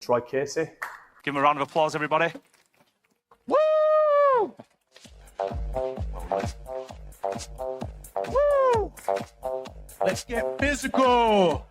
Troy Casey. Give him a round of applause, everybody. Woo! Woo! Let's get physical.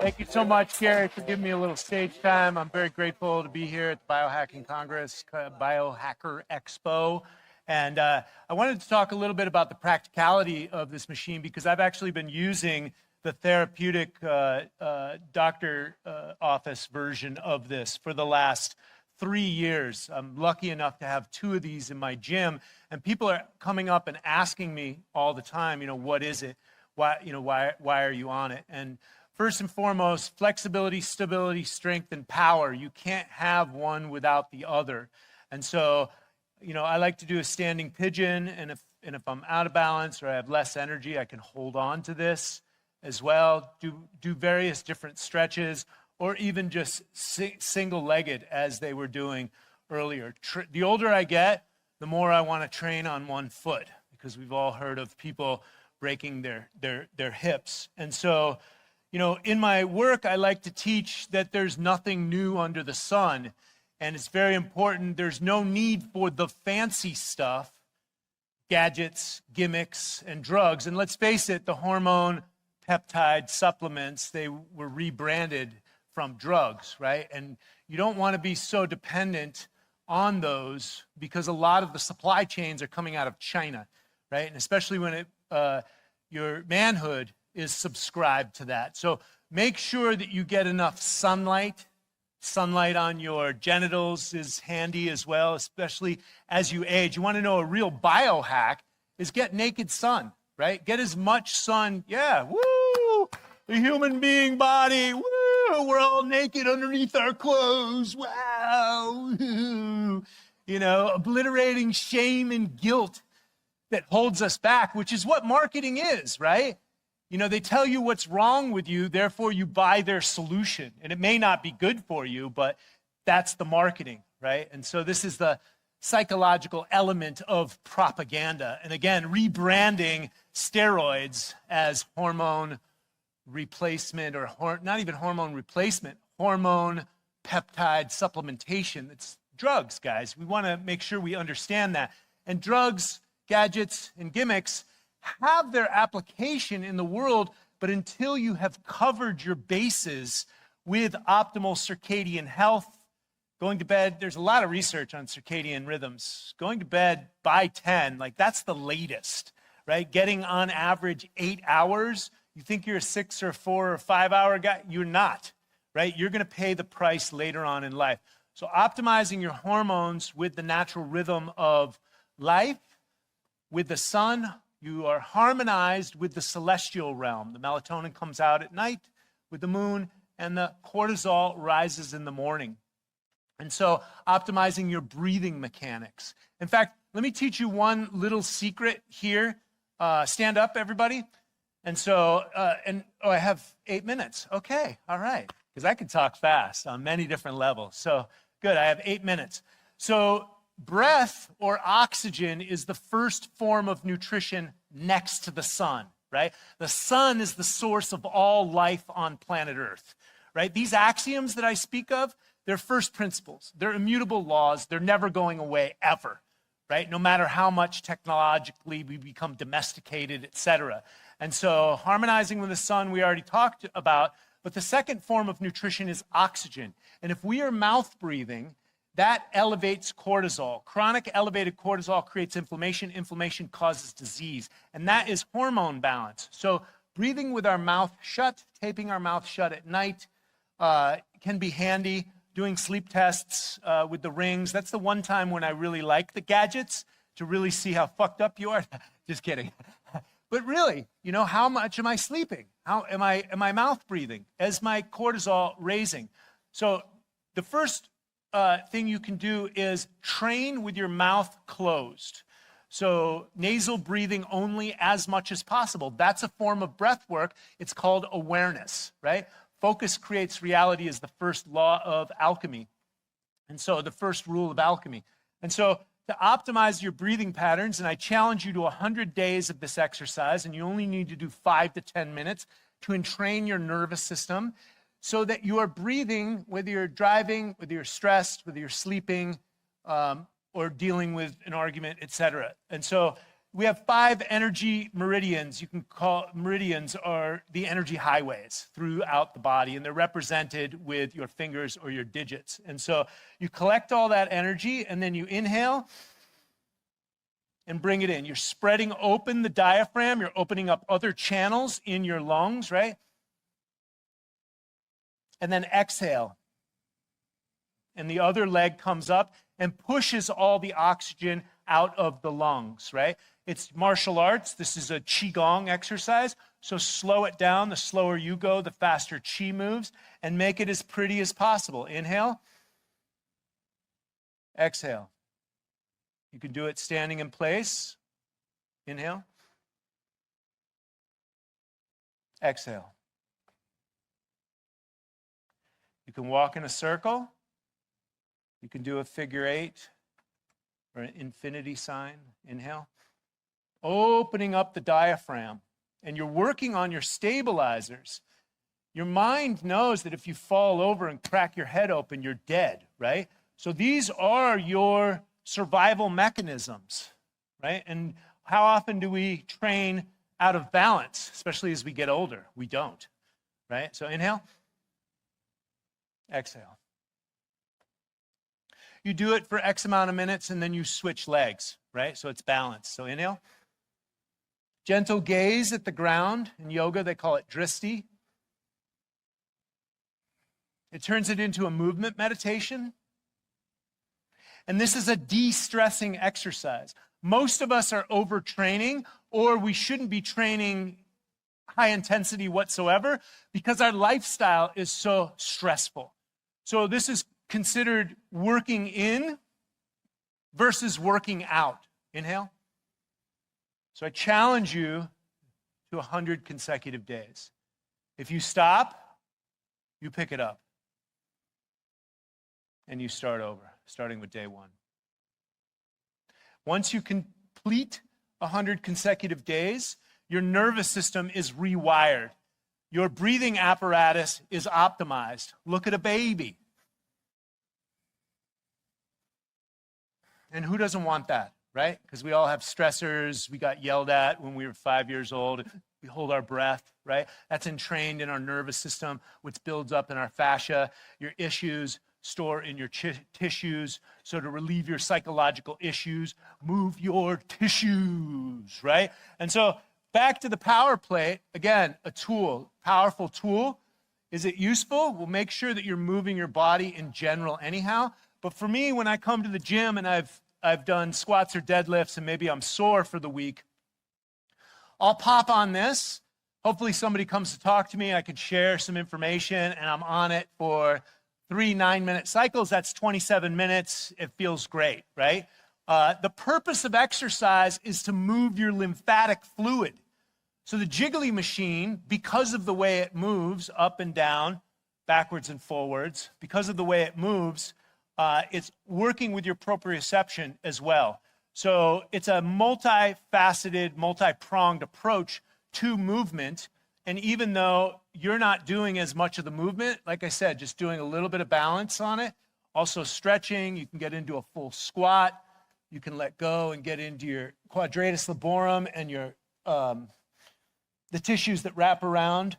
Thank you so much, Gary, for giving me a little stage time. I'm very grateful to be here at the Biohacking Congress, Biohacker Expo. And I wanted to talk a little bit about the practicality of this machine because I've actually been using the therapeutic doctor office version of this for the last 3 years. I'm lucky enough to have 2 of these in my gym, and people are coming up and asking me all the time, what is it? Why are you on it? And first and foremost, flexibility, stability, strength, and power. You can't have one without the other. And so, I like to do a standing pigeon, and if I'm out of balance or I have less energy, I can hold on to this as well, do various different stretches, or even just single-legged as they were doing earlier. The older I get, the more I want to train on one foot, because we've all heard of people breaking their hips. And so, in my work, I like to teach that there's nothing new under the sun, and it's very important. There's no need for the fancy stuff, gadgets, gimmicks, and drugs. And let's face it, the hormone peptide supplements, they were rebranded from drugs, right? And you don't want to be so dependent on those because a lot of the supply chains are coming out of China, right? And especially when your manhood is subscribed to that. So make sure that you get enough sunlight. Sunlight on your genitals is handy as well, especially as you age. You want to know a real biohack is get naked sun, right? Get as much sun. Yeah, woo! The human being body, woo! We're all naked underneath our clothes. Wow! Obliterating shame and guilt that holds us back, which is what marketing is, right? They tell you what's wrong with you, therefore you buy their solution. And it may not be good for you, but that's the marketing, right? And so this is the psychological element of propaganda. And again, rebranding steroids as hormone replacement, or not even hormone replacement, hormone peptide supplementation. It's drugs, guys. We want to make sure we understand that. And drugs, gadgets, and gimmicks have their application in the world, but until you have covered your bases with optimal circadian health, going to bed, there's a lot of research on circadian rhythms. Going to bed by 10, that's the latest, right? Getting on average 8 hours. You think you're a 6 or 4 or 5 hour guy? You're not, right? You're going to pay the price later on in life. So optimizing your hormones with the natural rhythm of life, with the sun, you are harmonized with the celestial realm. The melatonin comes out at night with the moon, and the cortisol rises in the morning. And so optimizing your breathing mechanics. In fact, let me teach you one little secret here. Stand up, everybody. And so, I have 8 minutes. Okay, all right. Because I can talk fast on many different levels. So good, I have 8 minutes. So breath, or oxygen, is the first form of nutrition next to the sun, right? The sun is the source of all life on planet Earth, right? These axioms that I speak of, they're first principles. They're immutable laws. They're never going away, ever, right? No matter how much technologically we become domesticated, etc. And so harmonizing with the sun, we already talked about, but the second form of nutrition is oxygen. And if we are mouth breathing, that elevates cortisol. Chronic elevated cortisol creates inflammation. Inflammation causes disease. And that is hormone balance. So breathing with our mouth shut, taping our mouth shut at night can be handy. Doing sleep tests with the rings. That's the one time when I really like the gadgets to really see how fucked up you are. Just kidding. But really, how much am I sleeping? How am I mouth breathing? Is my cortisol raising? So the first thing you can do is train with your mouth closed. So nasal breathing only as much as possible. That's a form of breath work. It's called awareness, right? Focus creates reality is the first law of alchemy. And so the first rule of alchemy. And so to optimize your breathing patterns, and I challenge you to 100 days of this exercise, and you only need to do 5 to 10 minutes to entrain your nervous system. so that you are breathing, whether you're driving, whether you're stressed, whether you're sleeping, or dealing with an argument, etc. And so we have 5 energy meridians. You can call meridians are the energy highways throughout the body, and they're represented with your fingers or your digits. And so you collect all that energy, and then you inhale and bring it in. You're spreading open the diaphragm. You're opening up other channels in your lungs, right? And then exhale. And the other leg comes up and pushes all the oxygen out of the lungs, right? It's martial arts. This is a Qigong exercise. So slow it down. The slower you go, the faster Qi moves, and make it as pretty as possible. Inhale. Exhale. You can do it standing in place. Inhale. Exhale. You can walk in a circle. You can do a figure 8 or an infinity sign. Inhale. Opening up the diaphragm. And you're working on your stabilizers. Your mind knows that if you fall over and crack your head open, you're dead, right? So these are your survival mechanisms, right? And how often do we train out of balance, especially as we get older? We don't, right? So inhale. Exhale. You do it for X amount of minutes, and then you switch legs, right? So it's balanced. So inhale. Gentle gaze at the ground. In yoga, they call it drishti. It turns it into a movement meditation. And this is a de-stressing exercise. Most of us are overtraining, or we shouldn't be training high intensity whatsoever because our lifestyle is so stressful. So this is considered working in versus working out. Inhale. So I challenge you to 100 consecutive days. If you stop, you pick it up. And you start over, starting with day 1. Once you complete 100 consecutive days, your nervous system is rewired. Your breathing apparatus is optimized. Look at a baby. And who doesn't want that, right? Because we all have stressors. We got yelled at when we were 5 years old. We hold our breath, right? That's entrained in our nervous system, which builds up in our fascia. Your issues store in your tissues. So to relieve your psychological issues, move your tissues, right? And so back to the Powerplate, again, a tool, powerful tool. Is it useful? Well, make sure that you're moving your body in general anyhow. But for me, when I come to the gym and I've done squats or deadlifts and maybe I'm sore for the week, I'll pop on this. Hopefully somebody comes to talk to me. I can share some information, and I'm on it for 3 9-minute cycles. That's 27 minutes. It feels great, right? The purpose of exercise is to move your lymphatic fluid. So the jiggling machine, because of the way it moves up and down, backwards and forwards, because of the way it moves, it's working with your proprioception as well. So it's a multifaceted, multi-pronged approach to movement. And even though you're not doing as much of the movement, like I said, just doing a little bit of balance on it, also stretching, you can get into a full squat, you can let go and get into your quadratus laborum and your the tissues that wrap around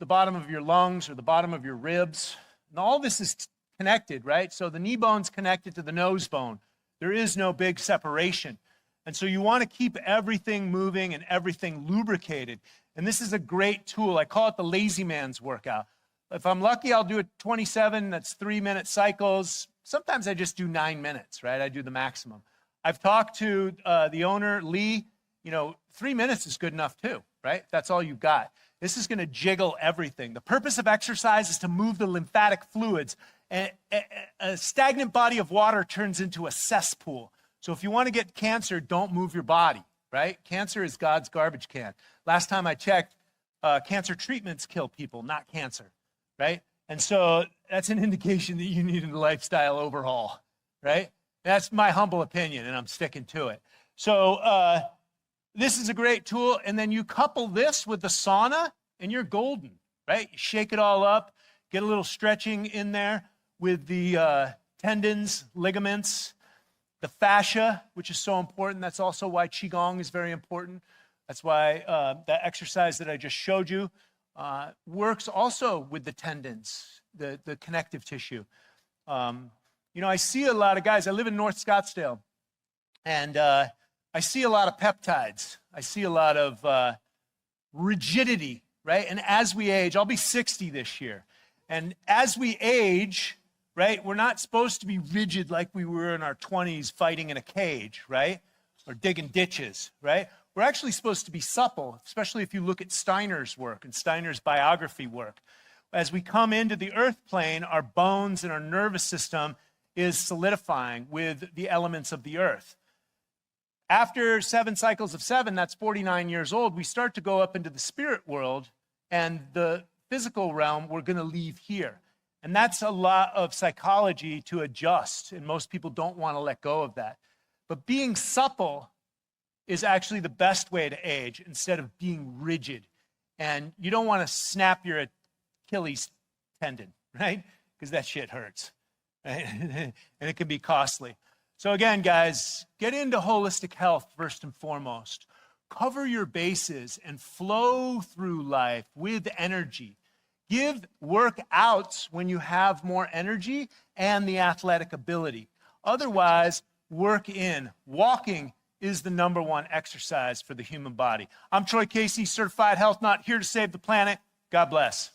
the bottom of your lungs or the bottom of your ribs. And all this is connected, right? So the knee bone's connected to the nose bone. There is no big separation. And so you want to keep everything moving and everything lubricated. And this is a great tool. I call it the lazy man's workout. If I'm lucky, I'll do it 27. That's 3-minute cycles. Sometimes I just do 9 minutes, right? I do the maximum. I've talked to the owner, Lee. 3 minutes is good enough too, right? That's all you've got. This is going to jiggle everything. The purpose of exercise is to move the lymphatic fluids. A stagnant body of water turns into a cesspool. So if you want to get cancer, don't move your body, right? Cancer is God's garbage can. Last time I checked, cancer treatments kill people, not cancer, right? And so that's an indication that you need a lifestyle overhaul, right? That's my humble opinion, and I'm sticking to it. So this is a great tool, and then you couple this with the sauna, and you're golden, right? You shake it all up, get a little stretching in there with the tendons, ligaments, the fascia, which is so important. That's also why Qigong is very important. That's why that exercise that I just showed you works also with the tendons, the connective tissue. You know, I see a lot of guys, I live in North Scottsdale, and I see a lot of peptides. I see a lot of rigidity, right? And as we age, I'll be 60 this year. And as we age, right, we're not supposed to be rigid like we were in our 20s fighting in a cage, right? Or digging ditches, right? We're actually supposed to be supple, especially if you look at Steiner's work and Steiner's biography work. As we come into the earth plane, our bones and our nervous system is solidifying with the elements of the earth. After 7 cycles of 7, that's 49 years old, we start to go up into the spirit world, and the physical realm we're going to leave here. And that's a lot of psychology to adjust, and most people don't want to let go of that. But being supple is actually the best way to age instead of being rigid. And you don't want to snap your Achilles tendon, right? Because that shit hurts, right? And it can be costly. So again, guys, get into holistic health first and foremost. Cover your bases and flow through life with energy. Give workouts when you have more energy and the athletic ability. Otherwise, work in. Walking is the #1 exercise for the human body. I'm Troy Casey, Certified Health Nut, here to save the planet. God bless.